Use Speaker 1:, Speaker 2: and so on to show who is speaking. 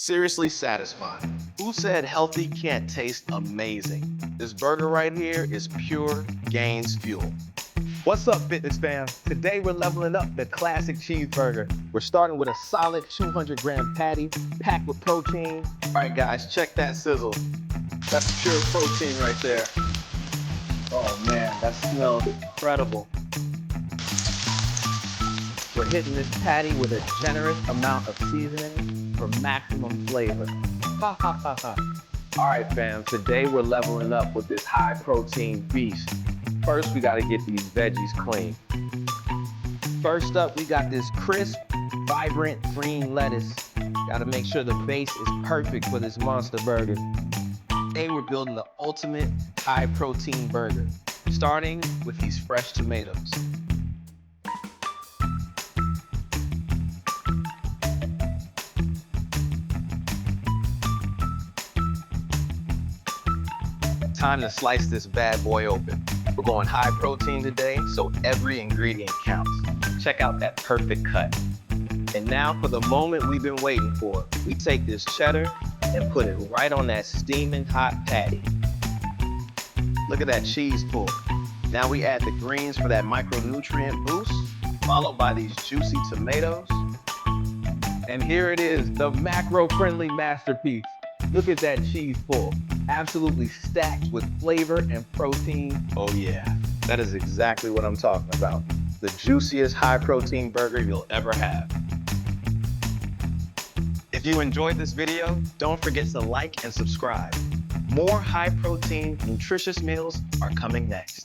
Speaker 1: Seriously satisfying. Who said healthy can't taste amazing? This burger right here is pure gains fuel.
Speaker 2: What's up, fitness fam? Today we're leveling up the classic cheeseburger. We're starting with a solid 200-gram patty packed with protein.
Speaker 1: All right, guys, check that sizzle. That's pure protein right there.
Speaker 2: Oh man, that smells incredible. We're hitting this patty with a generous amount of seasoning for maximum flavor. Ha ha ha ha. All right, fam, today we're leveling up with this high protein beast. First, we gotta get these veggies clean. First up, we got this crisp, vibrant green lettuce. Gotta make sure the base is perfect for this monster burger. Today, we're building the ultimate high protein burger, starting with these fresh tomatoes. Time to slice this bad boy open. We're going high protein today, so every ingredient counts. Check out that perfect cut. And now for the moment we've been waiting for. We take this cheddar and put it right on that steaming hot patty. Look at that cheese pull. Now we add the greens for that micronutrient boost, followed by these juicy tomatoes. And here it is, the macro-friendly masterpiece. Look at that cheese pull. Absolutely stacked with flavor and protein. Oh yeah, that is exactly what I'm talking about. The juiciest high protein burger you'll ever have. If you enjoyed this video, don't forget to like and subscribe. More high protein, nutritious meals are coming next.